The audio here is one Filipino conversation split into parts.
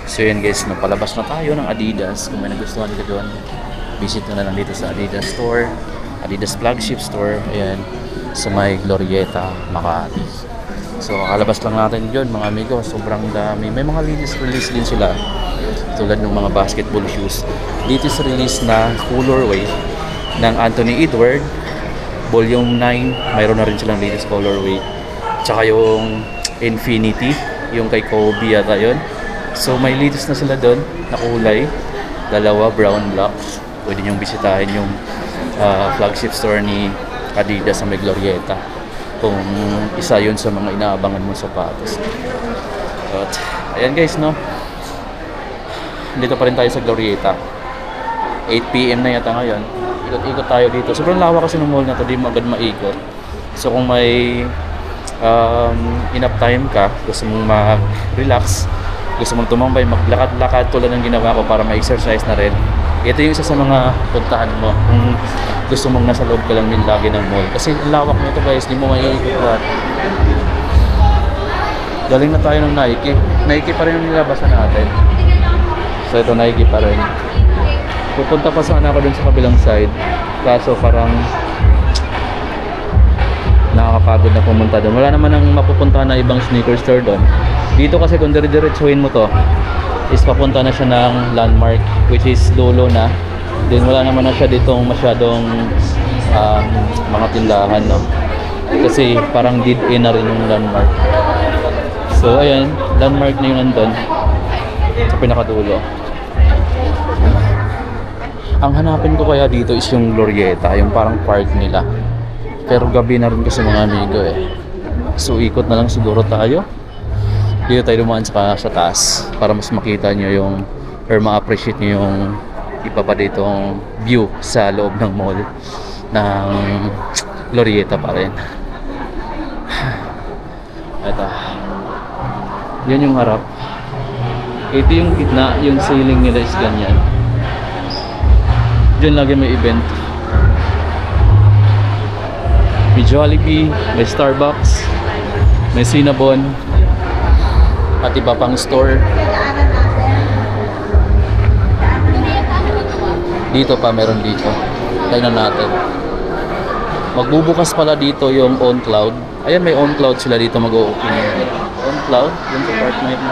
So yun guys, napalabas na tayo ng Adidas. Kung may nagustuhan ka doon, visit na lang dito sa Adidas store, Adidas flagship store. Ayan, sa may Glorieta, Makati. So kakalabas lang natin yun mga amigo. Sobrang dami. May mga release din sila, tulad ng mga basketball shoes. Dito is release na colorway ng Anthony Edward Volume 9. Mayroon na rin silang latest colorway. Tsaka yung Infinity, yung kay Kobe yata yun. So may latest na sila doon na kulay, dalawa, brown, black. Pwede niyong bisitahin yung flagship store ni Adidas sa may Glorieta kung isa yun sa mga inaabangan mong sapatos. But ayan guys, no, dito pa rin tayo sa Glorieta. 8 PM na yata ngayon. Ikot-ikot tayo dito. Sobrang lawak kasi ng mall na to, di mo agad maikot. So kung may enough time ka, gusto mong mag-relax, gusto mong tumambay, maglakad-lakad tulad ng ginawa ko para ma-exercise na rin, ito yung isa sa mga puntahan mo kung gusto mong nasa loob ka lang din lagi ng mall. Kasi ang lawak nito guys, di mo maiikot lahat. Galing na tayo ng Nike. Nike pa rin yung nilabasan natin. So ito, Nike pa rin. Pupunta pa sana ako dun sa kabilang side, kaso parang nakakapagod na pumunta doon. Wala naman ang mapupuntahan na ibang sneaker store doon. Dito kasi kung dire-diretsuhin mo to, is papunta na siya ng Landmark, which is dulo na. Then wala naman na siya ditong masyadong mga tindahan, no? Kasi parang dead end na rin yung Landmark. So ayan, Landmark na yung nandun sa pinakadulo. Ang hanapin ko kaya dito is yung Glorieta, yung parang park nila. Pero gabi na rin kasi mga amigo eh. So ikot na lang siguro tayo. Dito tayo dumaan sa taas para mas makita nyo yung, or ma-appreciate nyo yung iba pa ditong view sa loob ng mall ng Glorieta pa rin. Ito, yan yung harap. Ito yung gitna, yung ceiling nila is ganyan. Diyan lagi may event. May Jollibee, may Starbucks, may Cinnabon, at iba pang store. Dito pa, meron dito. Tignan natin. Magbubukas pala dito yung On Cloud. Ayan, may On Cloud sila dito mag-o-open. On Cloud, yun sa part na yun.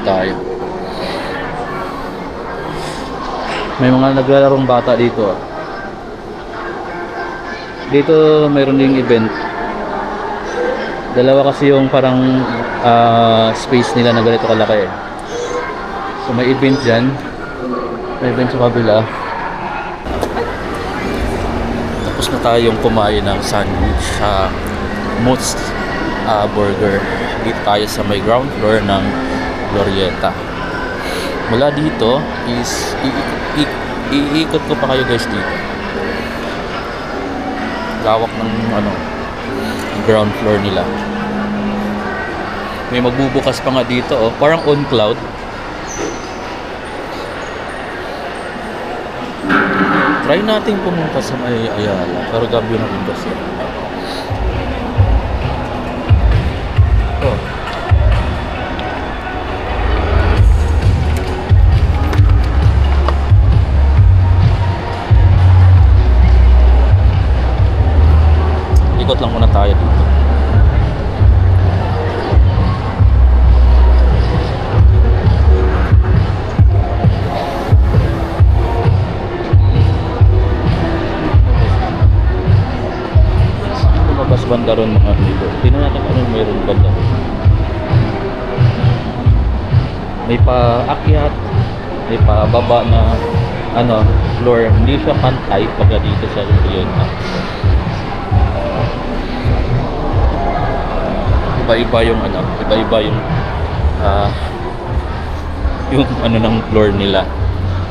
Tayo. May mga naglalarong bata dito. Dito mayroon ding event. Dalawa kasi yung parang space nila na ganito kalaki eh. So may event dyan. May event sa kabila. Tapos na tayong kumain ng sandwich sa Mott's Burger. Dito tayo sa may ground floor ng Glorieta. Mula dito is iikot ko pa kayo guys dito. Lawak ng ground floor nila. May magbubukas pa nga dito, oh, parang On Cloud. Try natin pumunta sa may Ayala, pero gabi na rin kasi. Oh. Ikot lang muna tayo dito. Lumabas banda ron mga amigo. Tingnan natin kung anong mayroon banda. May paakyat, may pababa na floor. Hindi siya pantay pagka dito sa Glorieta. Iba-iba yung iba-iba yung ng floor nila.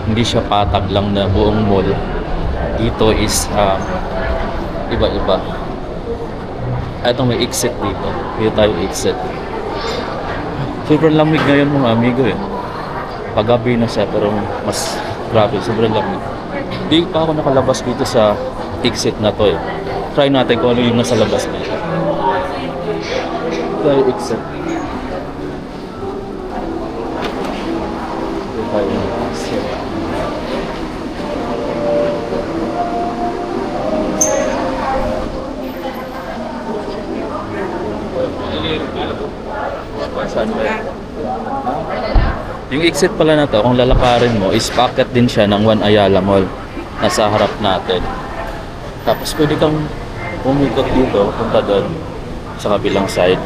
Hindi siya patag lang na buong mall. Dito is iba-iba. Ito may exit dito. Dito tayo exit. Sobrang lamig ngayon mga amigo eh. Paggabi na siya pero mas grabe, sobrang lamig. Di pa ako nakalabas dito sa exit na to eh. Try natin kung ano yung nasa labas dito. Tayo exit. Saan ba yun? Yung exit pala na to, kung lalakarin mo, is paakyat din siya ng One Ayala Mall. Nasa harap natin. Tapos pwede kang umikot dito, punta doon sa kabilang side.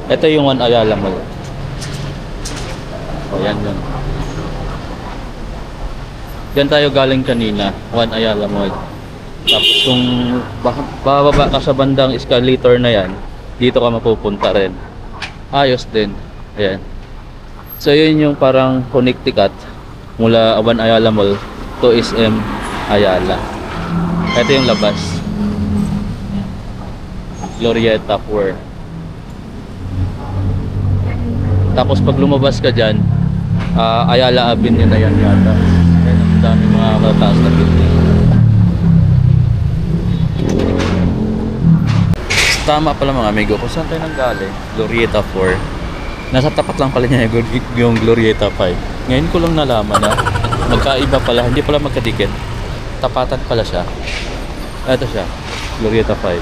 Ito yung One Ayala Mall. O yan yun. Diyan tayo galing kanina, One Ayala Mall. Tapos kung bababa ka sa bandang escalator na yan, dito ka mapupunta rin. Ayos din. Ayan. So yun yung parang Connecticut mula One Ayala Mall to SM Ayala. Ito yung labas. Glorieta 4. Tapos pag lumabas ka dyan, Ayala Avenue na yan yata. Ayan, ang dami mga mataas na building. Tama pala mga amigo, kung saan tayo nanggaling, Glorieta 4. Nasa tapat lang pala niya yung Glorieta 5. Ngayon ko lang nalaman na magkaiba pala, hindi pala magkadikit. Tapatan pala siya. Ito siya, Glorieta 5.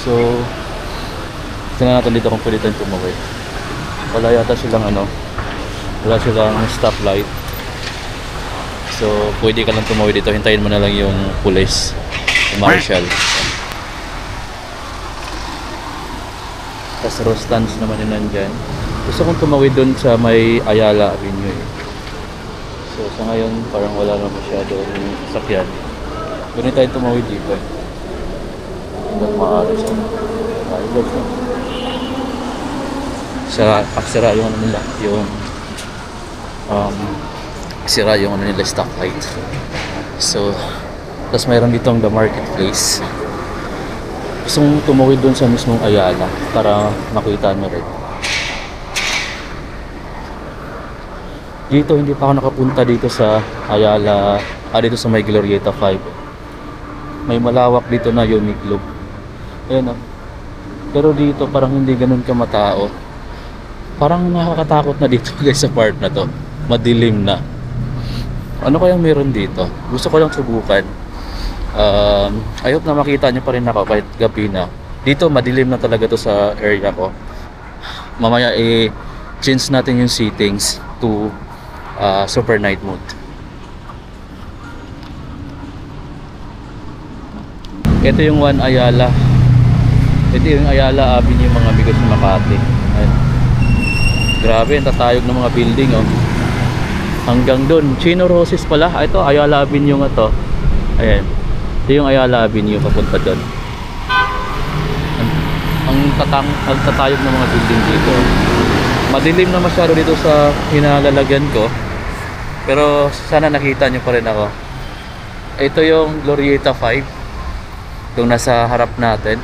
So, tingnan natin dito kung pwede tayong tumawid. Wala yata silang wala silang stoplight. So, pwede ka lang tumawid dito, hintayin mo na lang yung police, yung marshal. Tapos Rostans naman yun nandyan. Gusto kong tumawid dun sa may Ayala Avenue eh. So sa ngayon parang wala na masyado yung sasakyan. Ganun tayo tumawid dito eh. Hanggang maaari siya. Sira yung nila. Sira yung nila stoplight. So tapos mayroon ditong The Marketplace. Gusto mong tumawid doon sa mismong Ayala para makita mo rin. Dito hindi pa ako nakapunta dito sa Ayala, dito sa may Glorieta 5. May malawak dito na Uniqlo. Ayan o. Pero dito parang hindi ganun kamatao. Parang nakakatakot na dito guys sa part na to. Madilim na. Ano kayang meron dito? Gusto ko lang subukan. I hope na makita nyo pa rin ako kahit gabi na. Dito madilim na talaga to sa area ko. Mamaya change natin yung settings to super night mode. Ito yung One Ayala. Ito yung Ayala Avenue mga amigos sa Makati. Ayan. Grabe, ang tatayog ng mga building oh. Hanggang dun Chino Roses pala. Ito Ayala Avenue nga to. Ayan. Ito yung Ayala Avenue papunta doon. Ang tatayog ng mga building dito. Madilim na masyado dito sa hinalalagyan ko. Pero sana nakita nyo pa rin ako. Ito yung Glorieta 5. Yung nasa harap natin.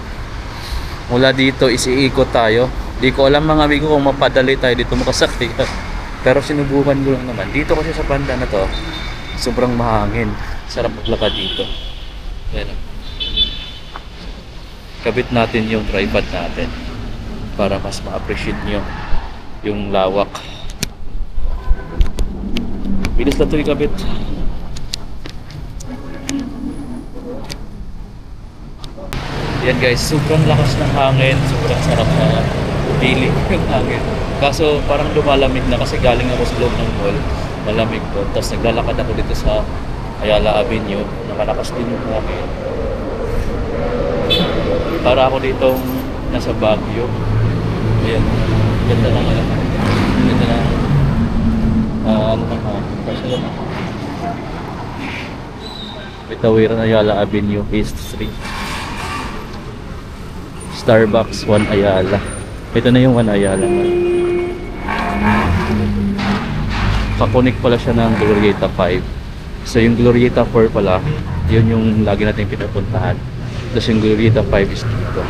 Mula dito isiikot tayo. Di ko alam mga amigo kung mapadali tayo dito makasakti. Pero sinubukan ko lang naman. Dito kasi sa banda na to, sobrang mahangin. Sarap maglakad dito. Ayan. Kabit natin yung tripod natin para mas ma-appreciate nyo yung lawak. Bilis na ito ikabit. Yan guys, sobrang lakas ng hangin, sobrang sarap na feeling yung hangin. Kaso parang lumalamig na kasi galing ako sa loob ng mall, malamig po. Tapos naglalakad ako dito sa Ayala Avenue, nakalakas din yung hangin. Para ako dito nasa Baguio. Ayan, ganda lang alam. Ganda lang. Kasi Bitawiran Ayala Avenue, East Street. Starbucks, One Ayala. Ito na yung One Ayala. Pakonik pala siya ng Glorieta 5. So yung Glorieta 4 pala, yun yung lagi natin pinapuntahan. Tapos yung Glorieta 5 is dito.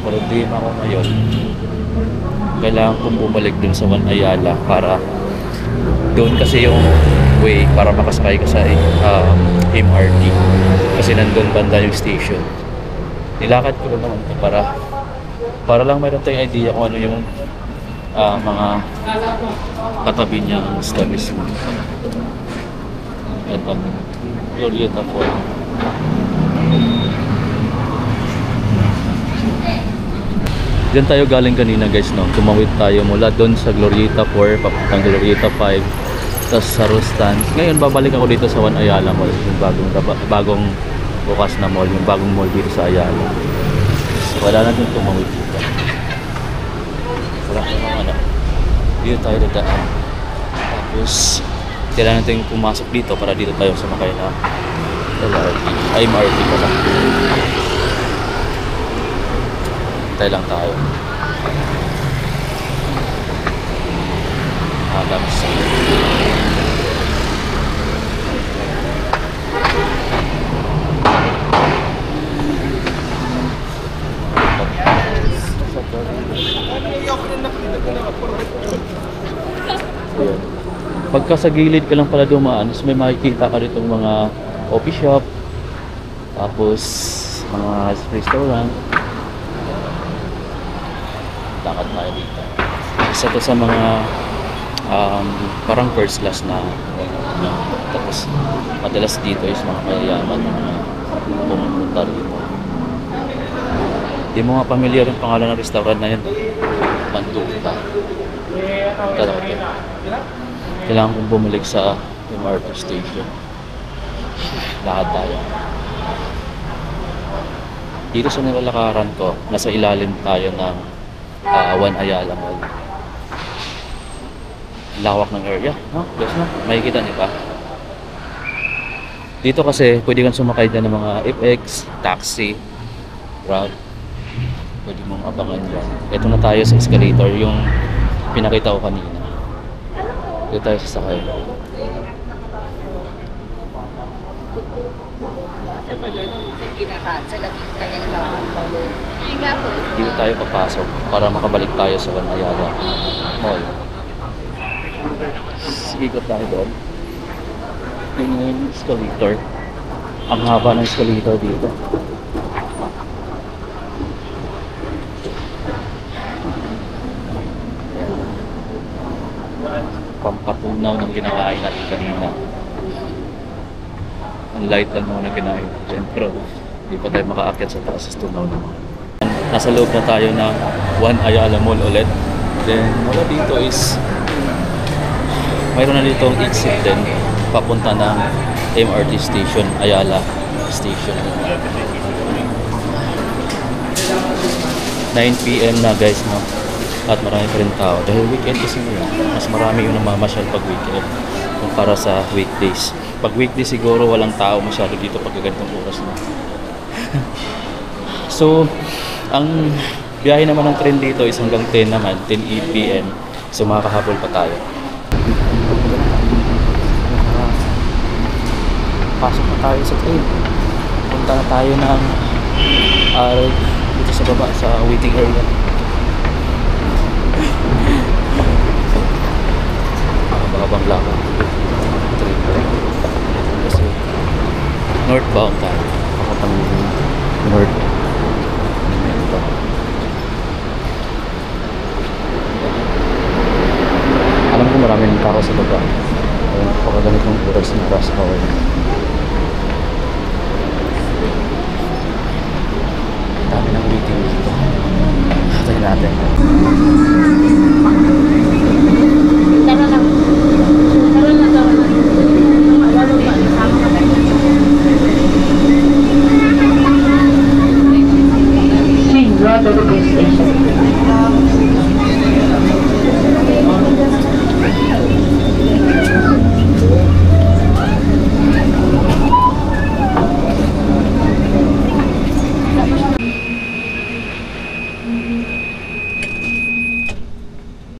Problema ko ngayon, kailangan kong bumalik dun sa One Ayala para doon kasi yung way para makasakay ka sa MRT kasi nandun banda yung station. Nilakad ko lang naman ito para Para lang mayroon tayong idea kung ano yung mga katabi niyang establishment. Ito, Glorieta Fort. Diyan tayo galing kanina guys, no? Tumawid tayo mula doon sa Glorieta 4 papuntang Glorieta 5, tapos sa Rustans. Ngayon babalik ako dito sa One Ayala Mall, yung bagong bukas na mall, yung bagong mall dito sa Ayala. So, wala natin tumawid dito. Wala ano. Dito tayo dadaan. Tapos kailangan natin pumasok dito para dito tayo sumakay na LRT. Ay, MRT pala. Tayo lang tayo. Adams. Ayan. Pagka sa gilid ka lang pala dumaan, so may makikita ka ditong mga coffee shop, tapos mga restaurant. Lakad tayo dito. Isa to sa mga parang first class na tapos madalas dito is mga mayayaman na pumunta dito. Di mo nga pamilyar yung pangalan ng restaurant na yun. Manduta. Kailangan kong bumalik sa MRT station. Lakad tayo. Dito sa nilalakaran ko, nasa ilalim tayo ng One Ayala Mall. Lawak ng area, no? Yes, no? Makikita niyo pa. Dito kasi pwede kang sumakay dyan ng mga FX, taxi, Grab. Pwede mong abangan dyan. Ito na tayo sa escalator, yung pinakita ko kanina. Dito tayo sasakay. Dito tayo papasok para makabalik tayo sa One Ayala Mall. Ikot tayo doon. Yung escalator. Ang haba ng escalator dito. Pampatunaw ng kinakain natin kanina. Ang light lang naman ang kinain natin, pero hindi pa tayo makaakyat sa taas sa tunaw naman. Nasa loob na tayo ng One Ayala Mall ulit. Then mula dito is mayroon na ditong exit din papunta ng MRT station, Ayala Station. 9 PM na guys, no? At marami pa rin tao dahil weekend kasi ngayon. Mas marami yung namamasyal pag weekend kumpara sa weekdays. Pag weekdays siguro walang tao masyado dito pag ganitong oras na. So ang biyahe naman ng train dito is hanggang 10 naman, 10 PM. So makakahabol pa tayo. Pasok na tayo sa train. Punta na tayo ng dito sa baba sa waiting area. Makabang lakad. Train. Kasi northbound tayo. Pakatang north. Alam ko maraming tao sa baba. Pagkaganit ng oras ng rush hour. Dami ng waiting dito. Tayo natin. Tara lang. Tara lang. Main Road to the station.